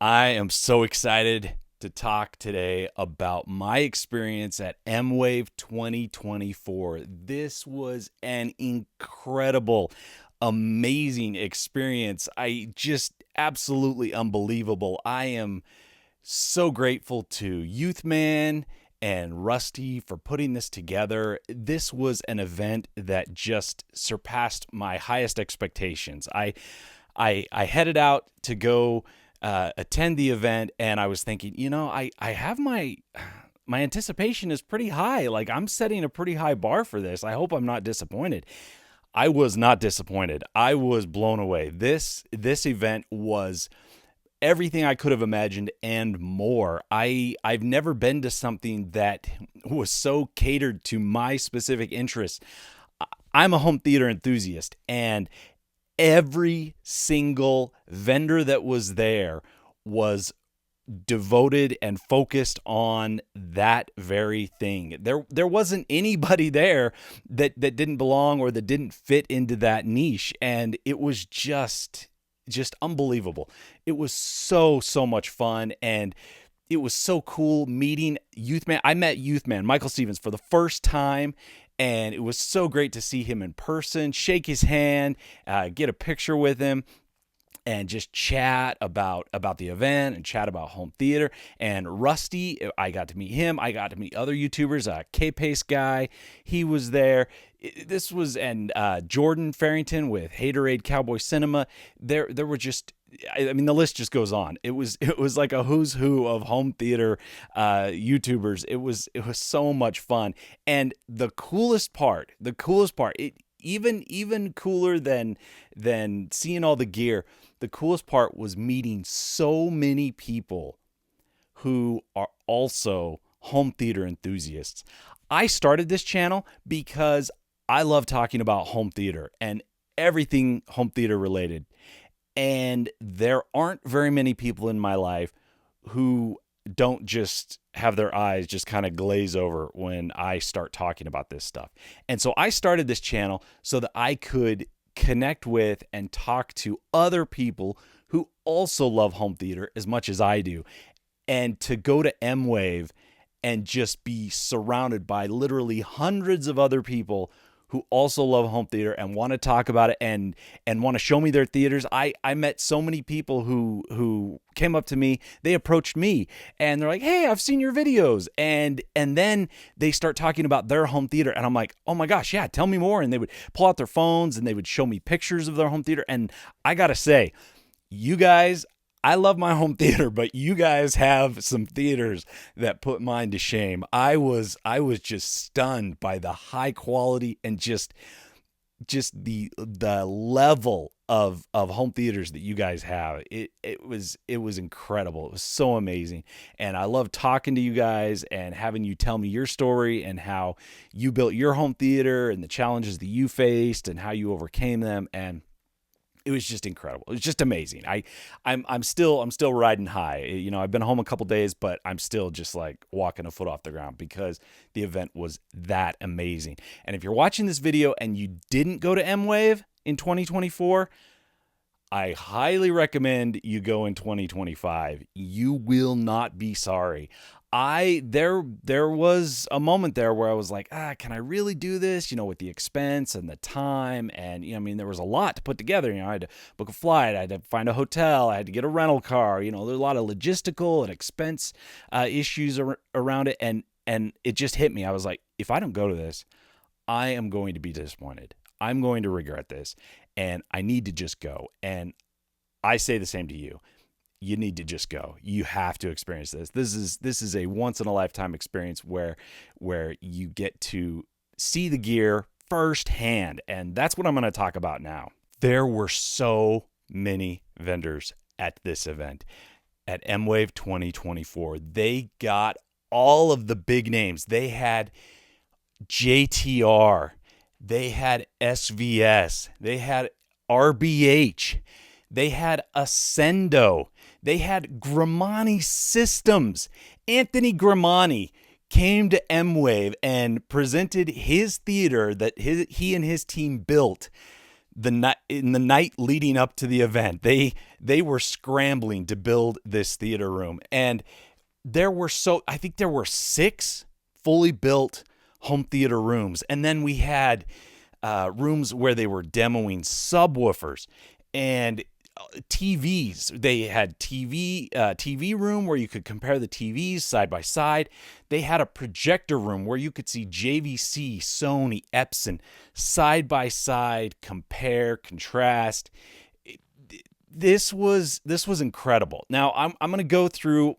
I am so excited to talk today about my experience at MWAVE 2024. This was an incredible, amazing experience. I just absolutely unbelievable. I am so grateful to Youthman and Rusty for putting this together. This was an event that just surpassed my highest expectations. I headed out to go attend the event, and I was thinking, I have my anticipation is pretty high. Like, I'm setting a pretty high bar for this. I hope I'm not disappointed. I was not disappointed. I was blown away. This event was everything I could have imagined and more. I've never been to something that was so catered to my specific interests. I'm a home theater enthusiast, and every single vendor that was there was devoted and focused on that very thing. There wasn't anybody there that didn't belong or that didn't fit into that niche, and it was just unbelievable. It was so much fun, and it was so cool meeting Youthman. I met Youthman Michael Stevens for the first time, and it was so great to see him in person, shake his hand, get a picture with him, and just chat about the event and chat about home theater. And Rusty, I got to meet him. I got to meet other YouTubers. K-Pace guy, he was there. This was, and Jordan Farrington with Haterade Cowboy Cinema. There were just, I mean, the list just goes on. It was like a who's who of home theater YouTubers. It was so much fun. And the coolest part, even cooler than seeing all the gear, the coolest part was meeting so many people who are also home theater enthusiasts. I started this channel because I love talking about home theater and everything home theater related. And there aren't very many people in my life who don't just have their eyes just kind of glaze over when I start talking about this stuff. And so I started this channel so that I could connect with and talk to other people who also love home theater as much as I do. And to go to MWAVE and just be surrounded by literally hundreds of other people who also love home theater and want to talk about it and want to show me their theaters. I met so many people who came up to me. They approached me and they're like, "Hey, I've seen your videos." And then they start talking about their home theater, and I'm like, "Oh my gosh, yeah, tell me more." And they would pull out their phones and they would show me pictures of their home theater. And I got to say, you guys, I love my home theater, but you guys have some theaters that put mine to shame. I was just stunned by the high quality and just the level of home theaters that you guys have. It was incredible. It was so amazing. And I love talking to you guys and having you tell me your story and how you built your home theater and the challenges that you faced and how you overcame them. And it was just incredible. It was just amazing. I'm still riding high. You know, I've been home a couple days, but I'm still just like walking a foot off the ground because the event was that amazing. And if you're watching this video and you didn't go to MWAVE in 2024, I highly recommend you go in 2025. You will not be sorry. There was a moment there where I was like, can I really do this? You know, with the expense and the time, and I mean, there was a lot to put together. You know, I had to book a flight, I had to find a hotel, I had to get a rental car. You know, there's a lot of logistical and expense issues around it, and it just hit me. I was like, if I don't go to this, I am going to be disappointed. I'm going to regret this, and I need to just go. And I say the same to you. You need to just go. You have to experience this. This is a once in a lifetime experience where you get to see the gear firsthand, and that's what I'm going to talk about now. There were so many vendors at this event at MWAVE 2024. They got all of the big names. They had JTR, they had SVS, they had RBH, they had Ascendo, they had Gramani Systems. Anthony Gramani came to MWAVE and presented his theater that he and his team built the night leading up to the event, they were scrambling to build this theater room, and I think there were 6 fully built home theater rooms, and then we had rooms where they were demoing subwoofers and TVs. They had TV room where you could compare the TVs side by side. They had a projector room where you could see JVC, Sony, Epson side by side, compare, contrast. This was incredible. Now I'm going to go through.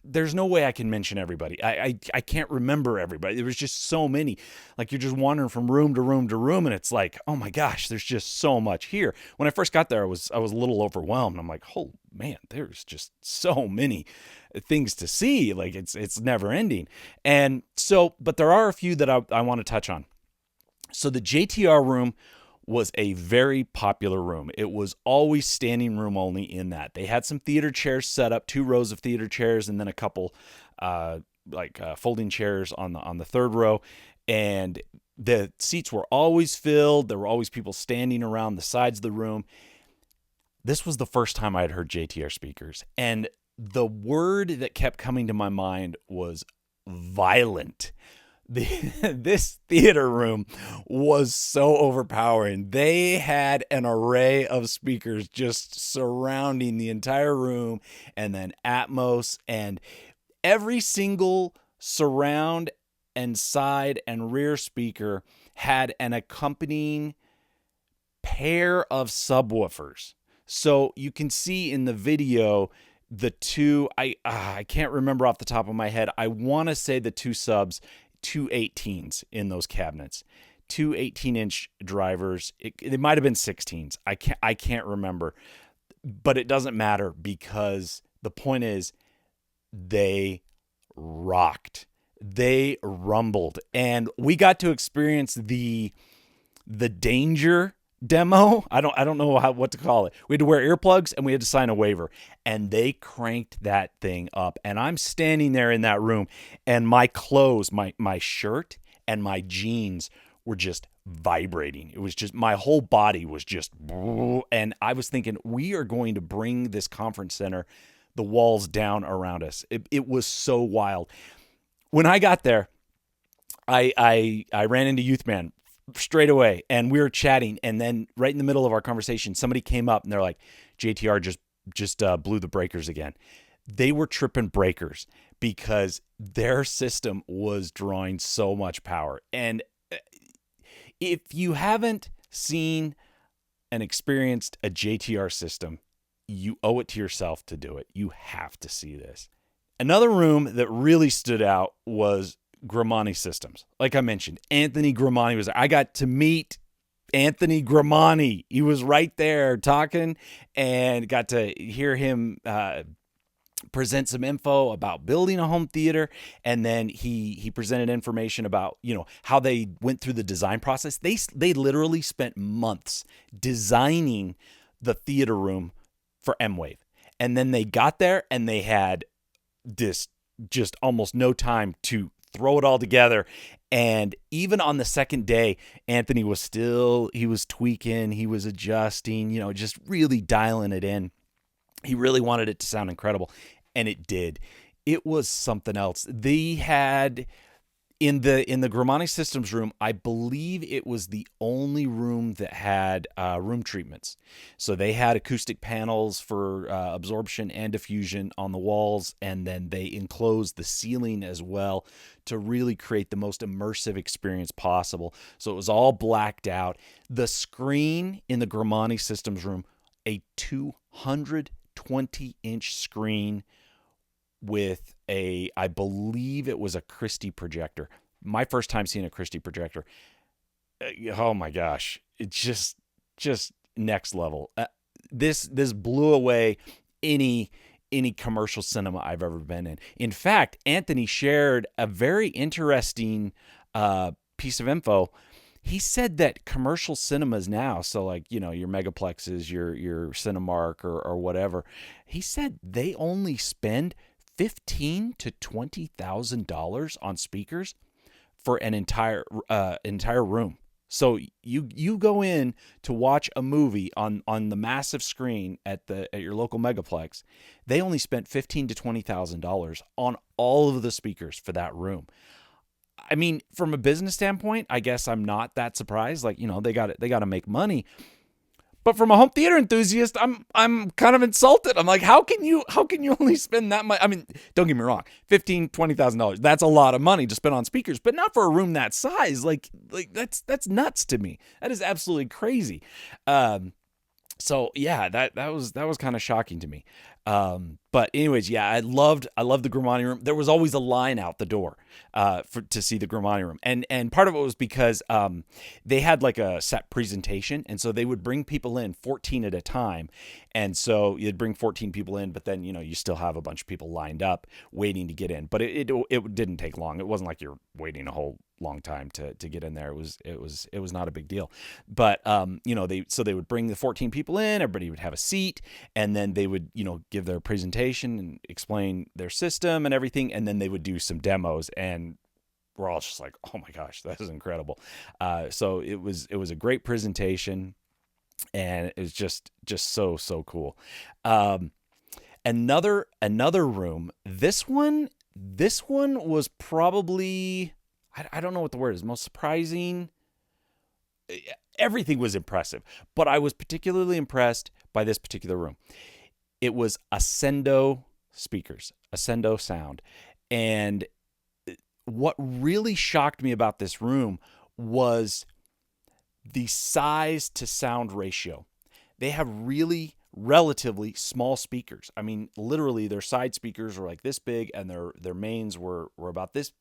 There's no way I can mention everybody. I can't remember everybody. There was just so many. Like, you're just wandering from room to room to room, and it's like, oh my gosh, there's just so much here. When I first got there, I was a little overwhelmed. I'm like, oh man, there's just so many things to see. Like, it's never ending. And so, but there are a few that I want to touch on. So the JTR room was a very popular room. It was always standing room only in that. They had some theater chairs set up, 2 rows of theater chairs, and then a couple folding chairs on the third row. And the seats were always filled. There were always people standing around the sides of the room. This was the first time I had heard JTR speakers. And the word that kept coming to my mind was violent. This theater room was so overpowering. They had an array of speakers just surrounding the entire room, and then Atmos, and every single surround and side and rear speaker had an accompanying pair of subwoofers. So you can see in the video the 2, I can't remember off the top of my head. I want to say the 2 subs, 2 18s in those cabinets, 2 18-inch drivers. It might have been 16s. I can't remember, but it doesn't matter, because the point is they rocked. They rumbled, and we got to experience the danger demo. I don't know what to call it. We had to wear earplugs and we had to sign a waiver, and they cranked that thing up. And I'm standing there in that room, and my clothes, my shirt and my jeans were just vibrating. It was just, my whole body was just, and I was thinking, we are going to bring this conference center, the walls down around us. It was so wild. When I got there, I ran into Youth Man straight away, and we were chatting, and then right in the middle of our conversation, somebody came up and they're like, JTR just blew the breakers again. They were tripping breakers because their system was drawing so much power. And if you haven't seen and experienced a JTR system, you owe it to yourself to do it. You have to see this. Another room that really stood out was Gramani Systems. Like I mentioned, Anthony Gramani was there. I got to meet Anthony Gramani. He was right there talking, and got to hear him present some info about building a home theater. And then he presented information about, how they went through the design process. They literally spent months designing the theater room for MWAVE. And then they got there and they had this just almost no time to throw it all together. And even on the second day, Anthony was tweaking, he was adjusting, just really dialing it in. He really wanted it to sound incredible, and it did. It was something else. They had in the Gramani Systems room, I believe it was the only room that had room treatments. So they had acoustic panels for absorption and diffusion on the walls, and then they enclosed the ceiling as well to really create the most immersive experience possible. So it was all blacked out. The screen in the Gramani Systems room, a 220-inch screen with I believe it was a Christie projector. My first time seeing a Christie projector. Oh my gosh. It's just next level. This blew away any commercial cinema I've ever been in. In fact, Anthony shared a very interesting piece of info. He said that commercial cinemas now, so like, your Megaplexes, your Cinemark or whatever, he said they only spend $15,000 to $20,000 on speakers for an entire room. So you go in to watch a movie on the massive screen at your local megaplex. They only spent $15,000 to $20,000 on all of the speakers for that room. I mean, from a business standpoint, I guess I'm not that surprised. Like, they got to make money. But from a home theater enthusiast, I'm kind of insulted. I'm like, how can you only spend that much? I mean, don't get me wrong, $20,000. That's a lot of money to spend on speakers, but not for a room that size. Like that's nuts to me. That is absolutely crazy. So yeah, that was kind of shocking to me. But anyways, yeah, I loved the Grimani room. There was always a line out the door to see the Grimani room, and part of it was because they had like a set presentation, and so they would bring people in 14 at a time, and so you'd bring 14 people in, but then you still have a bunch of people lined up waiting to get in. But it didn't take long. It wasn't like you're waiting a whole long time to get in there. It was not a big deal. But they would bring the 14 people in, everybody would have a seat, and then they would give their presentation and explain their system and everything, and then they would do some demos, and we're all just like, oh my gosh, that is incredible. So it was a great presentation, and it was just so cool. Another room. This one was probably, I don't know what the word is, most surprising. Everything was impressive, but I was particularly impressed by this particular room. It was Ascendo speakers, Ascendo sound. And what really shocked me about this room was the size to sound ratio. They have really relatively small speakers. I mean, literally their side speakers were like this big, and their mains were about this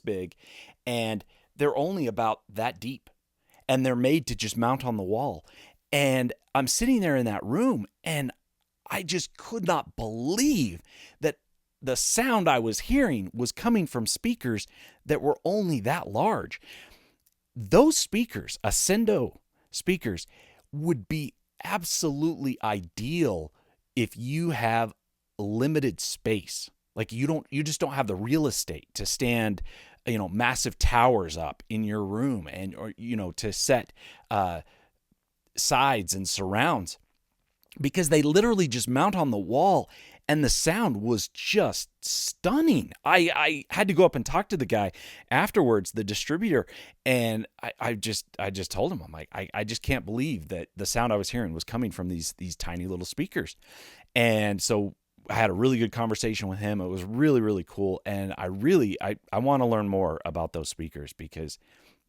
big, and they're only about that deep. And they're made to just mount on the wall. And I'm sitting there in that room, and I just could not believe that the sound I was hearing was coming from speakers that were only that large. Those speakers, Ascendo speakers, would be absolutely ideal if you have limited space. Like you just don't have the real estate to stand, massive towers up in your room, or to set sides and surrounds, because they literally just mount on the wall, and the sound was just stunning. I had to go up and talk to the guy afterwards, the distributor, and I just told him, I'm like, I just can't believe that the sound I was hearing was coming from these tiny little speakers. And so I had a really good conversation with him. It was really, really cool. And I want to learn more about those speakers because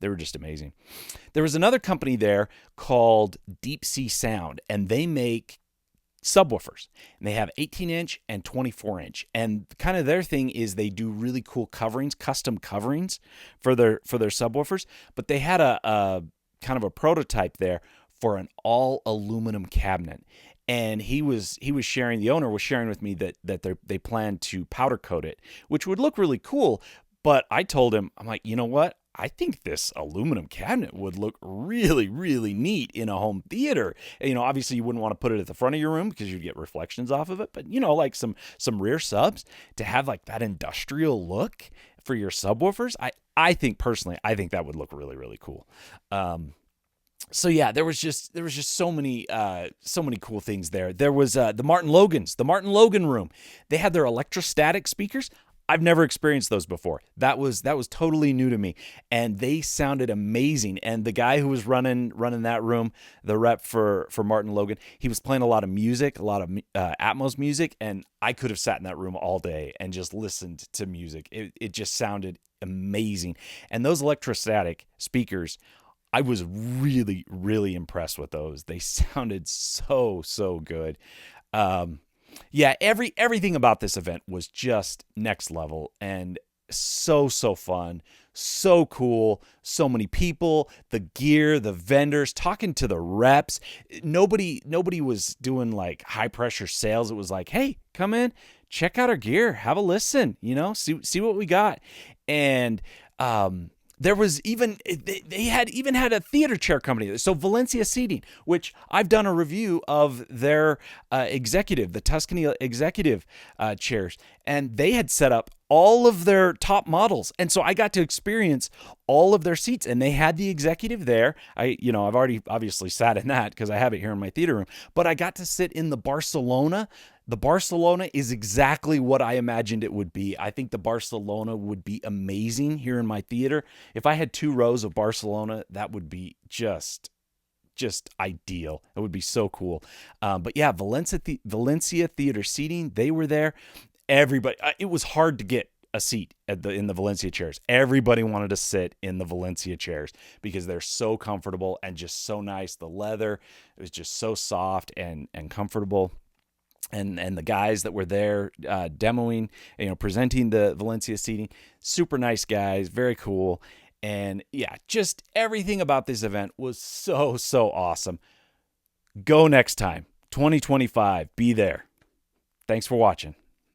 they were just amazing. There was another company there called Deep Sea Sound, and they make subwoofers. And they have 18-inch and 24-inch. And kind of their thing is they do really cool coverings, custom coverings for their subwoofers. But they had a kind of a prototype there for an all aluminum cabinet. And the owner was sharing with me that they plan to powder coat it, which would look really cool. But I told him, I'm like, you know what? I think this aluminum cabinet would look really, really neat in a home theater. Obviously you wouldn't want to put it at the front of your room because you'd get reflections off of it. But, like some rear subs to have like that industrial look for your subwoofers. I think personally, that would look really, really cool. So yeah, there was just so many cool things there. There was the Martin Logan room. They had their electrostatic speakers. I've never experienced those before. That was totally new to me, and they sounded amazing. And the guy who was running that room, the rep for Martin Logan, he was playing a lot of music, a lot of Atmos music, and I could have sat in that room all day and just listened to music. It just sounded amazing. And those electrostatic speakers, I was really, really impressed with those. They sounded so good. Yeah, everything about this event was just next level and so fun, so cool, so many people, the gear, the vendors, talking to the reps. Nobody was doing like high pressure sales. It was like, hey, come in, check out our gear, have a listen, see what we got. And There was even they had a theater chair company. So Valencia Seating, which I've done a review of their executive, the Tuscany executive chairs, and they had set up all of their top models, and so I got to experience all of their seats. And they had the executive there. I've already obviously sat in that because I have it here in my theater room. But I got to sit in the Barcelona. The Barcelona is exactly what I imagined it would be. I think the Barcelona would be amazing here in my theater. If I had 2 rows of Barcelona, that would be just ideal. It would be so cool. But yeah, Valencia Theater Seating, they were there. Everybody, it was hard to get a seat in the Valencia chairs. Everybody wanted to sit in the Valencia chairs because they're so comfortable and just so nice. The leather, it was just so soft and comfortable. And the guys that were there demoing, presenting the Valencia Seating, super nice guys, very cool. And yeah, just everything about this event was so awesome. Go next time, 2025, be there. Thanks for watching.